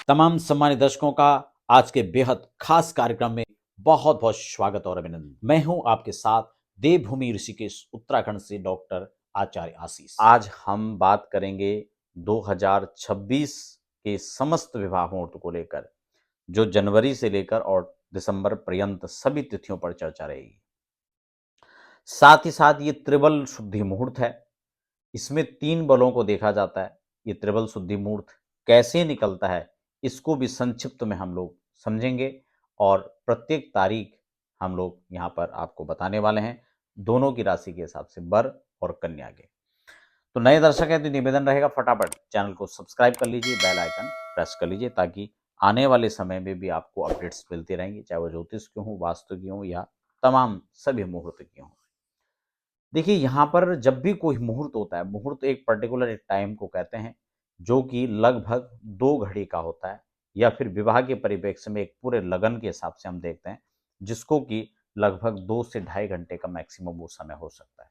तमाम सम्मानित दर्शकों का आज के बेहद खास कार्यक्रम में बहुत बहुत स्वागत और अभिनंदन। मैं हूं आपके साथ देवभूमि ऋषिकेश उत्तराखंड से डॉक्टर आचार्य आशीष। आज हम बात करेंगे 2026 के समस्त विवाह मुहूर्त को लेकर, जो जनवरी से लेकर और दिसंबर पर्यंत सभी तिथियों पर चर्चा रहेगी। साथ ही साथ ये त्रिबल शुद्धि मुहूर्त है। इसमें 3 बलों को देखा जाता है। ये त्रिबल शुद्धि मुहूर्त कैसे निकलता है, इसको भी संक्षिप्त में हम लोग समझेंगे और प्रत्येक तारीख हम लोग यहाँ पर आपको बताने वाले हैं, दोनों की राशि के हिसाब से, वर और कन्या के। तो नए दर्शक हैं तो निवेदन रहेगा, फटाफट चैनल को सब्सक्राइब कर लीजिए, बेल आइकन प्रेस कर लीजिए, ताकि आने वाले समय में भी आपको अपडेट्स मिलती रहेंगी, चाहे वो ज्योतिष की हों, वास्तु की हों या तमाम सभी मुहूर्त की हों। देखिए, यहाँ पर जब भी कोई मुहूर्त होता है, मुहूर्त एक पर्टिकुलर एक टाइम को कहते हैं, जो कि लगभग 2 घड़ी का होता है, या फिर विवाह के परिप्रेक्ष्य में एक पूरे लगन के हिसाब से हम देखते हैं, जिसको कि लगभग 2 से ढाई घंटे का मैक्सिमम वो समय हो सकता है।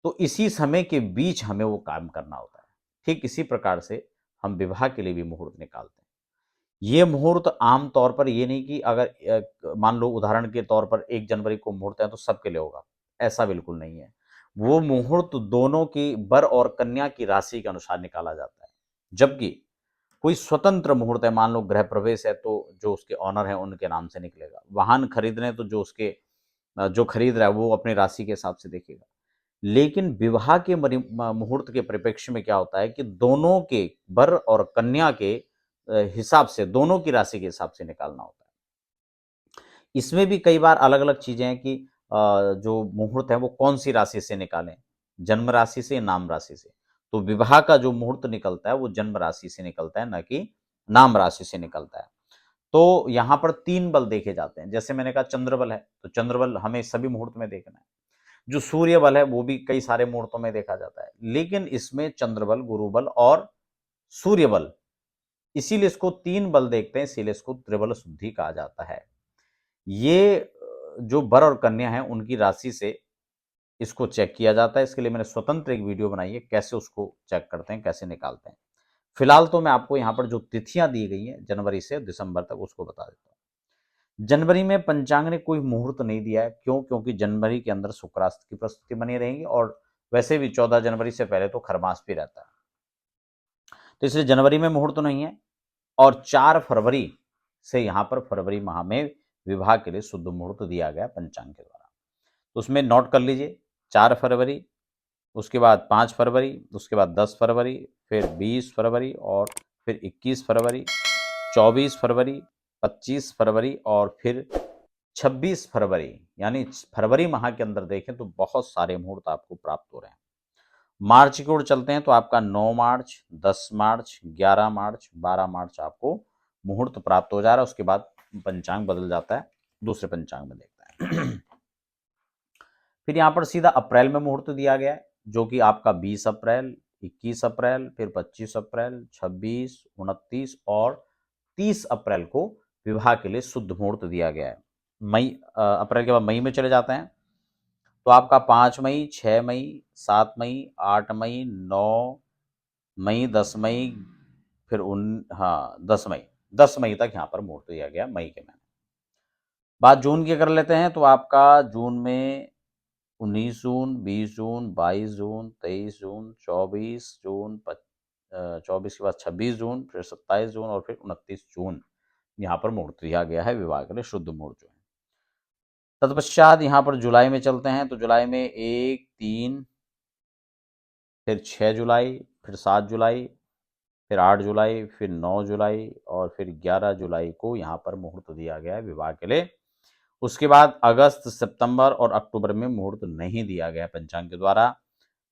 तो इसी समय के बीच हमें वो काम करना होता है। ठीक इसी प्रकार से हम विवाह के लिए भी मुहूर्त निकालते हैं। ये मुहूर्त आम तौर पर ये नहीं कि अगर मान लो उदाहरण के तौर पर 1 जनवरी को मुहूर्त है तो सबके लिए होगा, ऐसा बिल्कुल नहीं है। वो मुहूर्त दोनों की, वर और कन्या की राशि के अनुसार निकाला जाता है। जबकि कोई स्वतंत्र मुहूर्त है, मान लो गृह प्रवेश है तो जो उसके ऑनर हैं उनके नाम से निकलेगा। वाहन खरीदने तो जो उसके जो खरीद रहा है वो अपनी राशि के हिसाब से देखेगा। लेकिन विवाह के मुहूर्त के परिप्रेक्ष्य में क्या होता है कि दोनों के, वर और कन्या के हिसाब से, दोनों की राशि के हिसाब से निकालना होता है। इसमें भी कई बार अलग-अलग चीज़ें हैं कि जो मुहूर्त है वो कौन-सी राशि से निकालें, जन्म राशि से, नाम राशि से। तो विवाह का जो मुहूर्त निकलता है वो जन्म राशि से निकलता है, ना कि नाम राशि से निकलता है। तो यहाँ पर 3 बल देखे जाते हैं। जैसे मैंने कहा चंद्र बल है, तो चंद्र बल हमें सभी मुहूर्त में देखना है। जो सूर्य बल है वो भी कई सारे मुहूर्तों में देखा जाता है। लेकिन इसमें चंद्र बल, गुरु बल और सूर्य बल, इसीलिए इसको 3 बल देखते हैं, इसीलिए इसको त्रिबल शुद्धि कहा जाता है। ये जो वर और कन्या है उनकी राशि से इसको चेक किया जाता है। इसके लिए मैंने स्वतंत्र एक वीडियो बनाई है, कैसे उसको चेक करते हैं, कैसे निकालते हैं। फिलहाल तो मैं आपको यहाँ पर जो तिथियां दी गई हैं जनवरी से दिसंबर तक, उसको बता देता हूँ। जनवरी में पंचांग ने कोई मुहूर्त नहीं दिया है। क्यों? क्योंकि जनवरी के अंदर शुक्रास्त की प्रस्तुति बनी रहेगी और वैसे भी 14 जनवरी से पहले तो खरमास भी रहता है, तो इसलिए जनवरी में मुहूर्त नहीं है। और 4 फरवरी से यहाँ पर फरवरी माह में विवाह के लिए शुद्ध मुहूर्त दिया गया पंचांग के द्वारा। तो उसमें नोट कर लीजिए, 4 फरवरी, उसके बाद 5 फरवरी, उसके बाद 10 फरवरी, फिर 20 फरवरी और फिर 21 फरवरी, 24 फरवरी, 25 फरवरी और फिर 26 फरवरी। यानी फरवरी माह के अंदर देखें तो बहुत सारे मुहूर्त आपको प्राप्त हो रहे हैं। मार्च की ओर चलते हैं तो आपका 9 मार्च, 10 मार्च, 11 मार्च, 12 मार्च आपको मुहूर्त प्राप्त हो जा रहा है। उसके बाद पंचांग बदल जाता है, दूसरे पंचांग में देखता है। फिर यहाँ पर सीधा अप्रैल में मुहूर्त दिया गया है, जो कि आपका 20 अप्रैल, 21 अप्रैल, फिर 25 अप्रैल, 26, 29 और 30 अप्रैल को विवाह के लिए शुद्ध मुहूर्त दिया गया है। अप्रैल के बाद मई में चले जाते हैं तो आपका 5 मई, 6 मई, 7 मई, 8 मई, 9 मई, 10 मई, फिर 10 मई तक यहाँ पर मुहूर्त दिया गया मई के महीने। बात जून की कर लेते हैं तो आपका जून में 19 जून, 20 जून, 22 जून, 23 जून, 24 जून, 24 के बाद 26 जून, फिर 27 जून और फिर 29 जून यहाँ पर मुहूर्त दिया गया है विवाह के लिए, शुद्ध मुहूर्त जो है। तत्पश्चात यहाँ पर जुलाई में चलते हैं तो जुलाई में 1, 3, फिर 6 जुलाई, फिर 7 जुलाई, फिर 8 जुलाई, फिर 9 जुलाई और फिर 11 जुलाई को यहाँ पर मुहूर्त दिया गया है विवाह के लिए। उसके बाद अगस्त, सितंबर और अक्टूबर में मुहूर्त नहीं दिया गया पंचांग के द्वारा।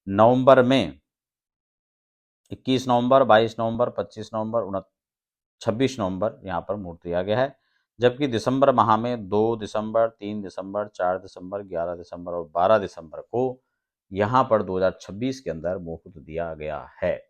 नवंबर में 21 नवंबर, 22 नवंबर, 25 नवंबर, 26 नवंबर यहाँ पर मुहूर्त दिया गया है। जबकि दिसंबर माह में 2 दिसंबर, 3 दिसंबर, 4 दिसंबर, 11 दिसंबर और 12 दिसंबर को यहाँ पर 2026 के अंदर मुहूर्त दिया गया है।